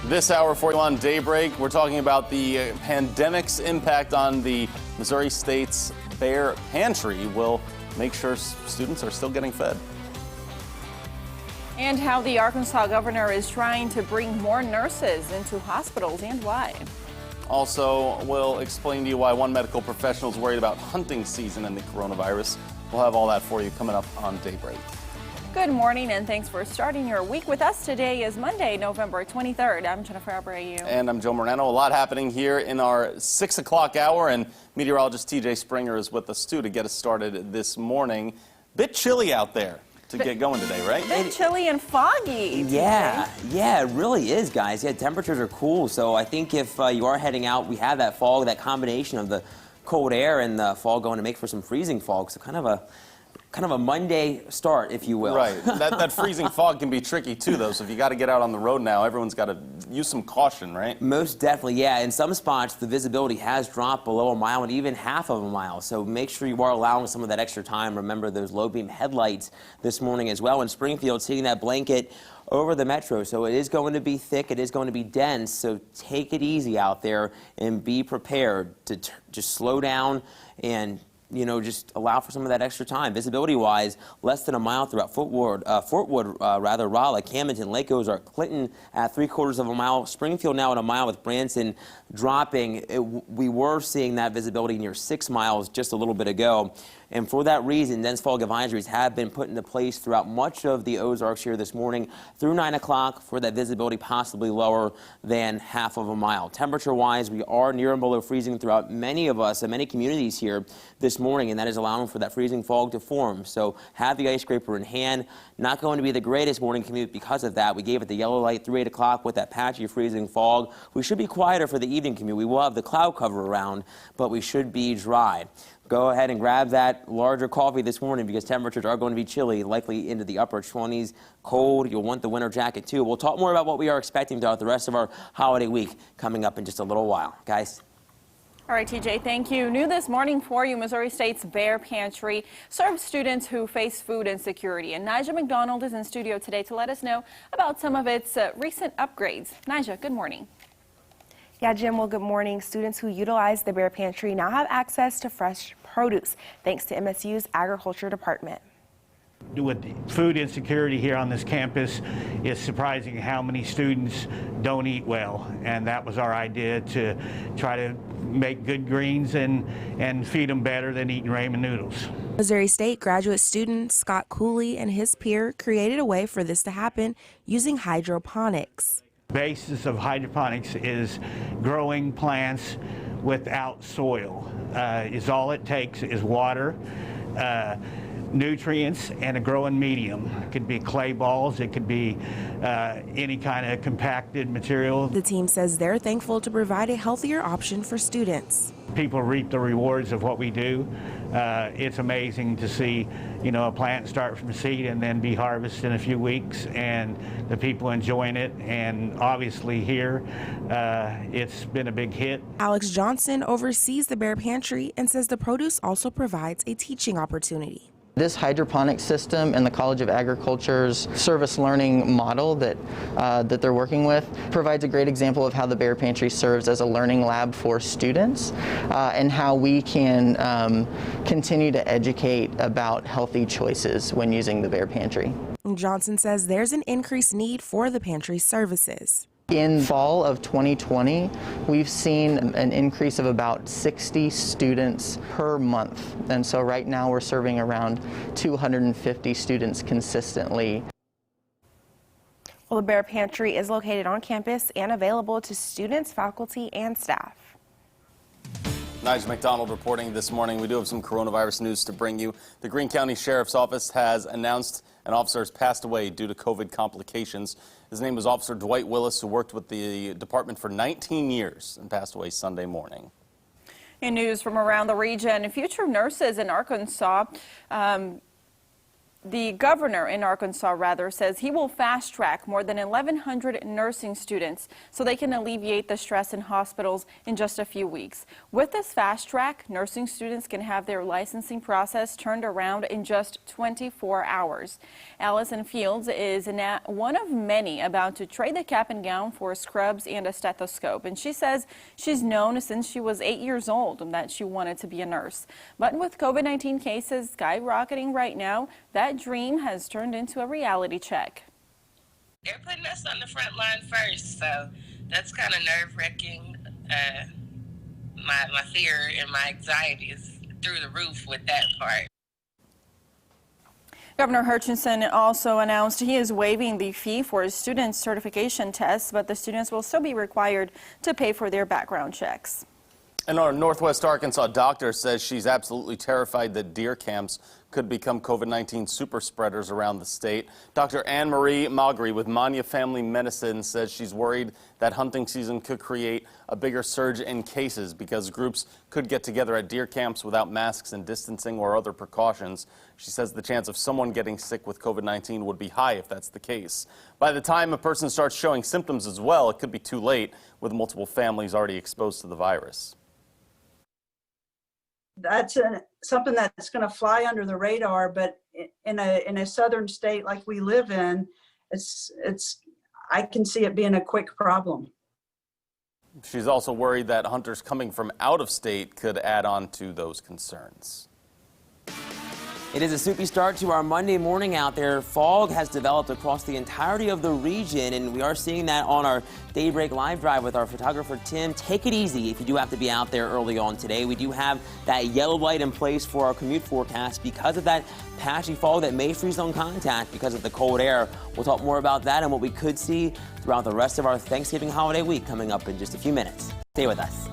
This hour for you on Daybreak, we're talking about the pandemic's impact on the Missouri State's Bear Pantry. We'll make sure students are still getting fed. And how the Arkansas governor is trying to bring more nurses into hospitals and why. Also, we'll explain to you why one medical professional is worried about hunting season and the coronavirus. We'll have all that for you coming up on Daybreak. Good morning and thanks for starting your week with us. Today is Monday, November 23rd. I'm Jennifer Abreu. And I'm Joe Moreno. A lot happening here in our 6 o'clock hour, and meteorologist TJ Springer is with us too to get us started this morning. Bit chilly out there to get going today, right? Bit chilly and foggy. Yeah, it really is, guys. Yeah, temperatures are cool, so I think if you are heading out, we have that fog, that combination of the cold air and the fog going to make for some freezing fog. So kind of a Monday start, if you will. Right. That freezing fog can be tricky too, though. So if you got to get out on the road now, everyone's got to use some caution, right? Most definitely, yeah. In some spots, the visibility has dropped below a mile and even half of a mile. So make sure you are allowing some of that extra time. Remember those low beam headlights this morning as well. In Springfield, seeing that blanket over the metro. So it is going to be thick. It is going to be dense. So take it easy out there and be prepared to just slow down and just allow for some of that extra time. Visibility-wise, less than a mile throughout Fort Wood, Rolla, Camden, Lake Ozark, Clinton at 3/4 of a mile, Springfield now at a mile with Branson dropping. We were seeing that visibility near 6 miles just a little bit ago. And for that reason, dense fog advisories have been put into place throughout much of the Ozarks here this morning through 9 o'clock for that visibility possibly lower than half of a mile. Temperature-wise, we are near and below freezing throughout many of us and many communities here this morning, and that is allowing for that freezing fog to form. So have the ice scraper in hand. Not going to be the greatest morning commute because of that. We gave it the yellow light through 8 o'clock with that patchy freezing fog. We should be quieter for the evening commute. We will have the cloud cover around, but we should be dry. Go ahead and grab that larger coffee this morning because temperatures are going to be chilly, likely into the upper 20s. Cold, you'll want the winter jacket too. We'll talk more about what we are expecting throughout the rest of our holiday week coming up in just a little while. Guys. All right, TJ, thank you. New this morning for you, Missouri State's Bear Pantry serves students who face food insecurity. And Nija McDonald is in studio today to let us know about some of its recent upgrades. Nija, good morning. Yeah, Jim, well, good morning. Students who utilize the Bear Pantry now have access to fresh produce, thanks to MSU's Agriculture Department. With food insecurity here on this campus, it's surprising how many students don't eat well, and that was our idea, to try to make good greens and feed them better than eating ramen noodles. Missouri State graduate student Scott Cooley and his peer created a way for this to happen using hydroponics. The basis of hydroponics is growing plants without soil. Is all it takes is water, nutrients, and a growing medium. It could be clay balls, it could be any kind of compacted material. The team says they're thankful to provide a healthier option for students. People reap the rewards of what we do. It's amazing to see, a plant start from seed and then be harvested in a few weeks, and the people enjoying it. And obviously here, it's been a big hit. Alex Johnson oversees the Bear Pantry and says the produce also provides a teaching opportunity. This hydroponic system and the College of Agriculture's service learning model that they're working with provides a great example of how the Bear Pantry serves as a learning lab for students and how we can continue to educate about healthy choices when using the Bear Pantry. Johnson says there's an increased need for the pantry services. In fall of 2020, we've seen an increase of about 60 students per month. And so right now we're serving around 250 students consistently. Well, the Bear Pantry is located on campus and available to students, faculty, and staff. Nija McDonald reporting this morning. We do have some coronavirus news to bring you. The Greene County Sheriff's Office has announced an officer has passed away due to COVID complications. His name was Officer Dwight Willis, who worked with the department for 19 years and passed away Sunday morning. In news from around the region, future nurses in Arkansas The governor in Arkansas, says he will fast track more than 1,100 nursing students so they can alleviate the stress in hospitals in just a few weeks. With this fast track, nursing students can have their licensing process turned around in just 24 hours. Allison Fields is one of many about to trade the cap and gown for scrubs and a stethoscope. And she says she's known since she was 8 years old that she wanted to be a nurse. But with COVID-19 cases skyrocketing right now, that dream has turned into a reality check. They're putting us on the front line first, so that's kind of nerve-wracking. My fear and my anxiety is through the roof with that part. Governor Hutchinson also announced he is waiving the fee for student certification tests, but the students will still be required to pay for their background checks. And our Northwest Arkansas doctor says she's absolutely terrified that deer camps could become COVID-19 super spreaders around the state. Dr. Anne-Marie Magri with Mania Family Medicine says she's worried that hunting season could create a bigger surge in cases because groups could get together at deer camps without masks and distancing or other precautions. She says the chance of someone getting sick with COVID-19 would be high if that's the case. By the time a person starts showing symptoms as well, it could be too late with multiple families already exposed to the virus. That's something that's going to fly under the radar, but in a southern state like we live in, I can see it being a quick problem. She's also worried that hunters coming from out of state could add on to those concerns. It is a soupy start to our Monday morning out there. Fog has developed across the entirety of the region, and we are seeing that on our Daybreak Live Drive with our photographer, Tim. Take it easy if you do have to be out there early on today. We do have that yellow light in place for our commute forecast because of that patchy fog that may freeze on contact because of the cold air. We'll talk more about that and what we could see throughout the rest of our Thanksgiving holiday week coming up in just a few minutes. Stay with us.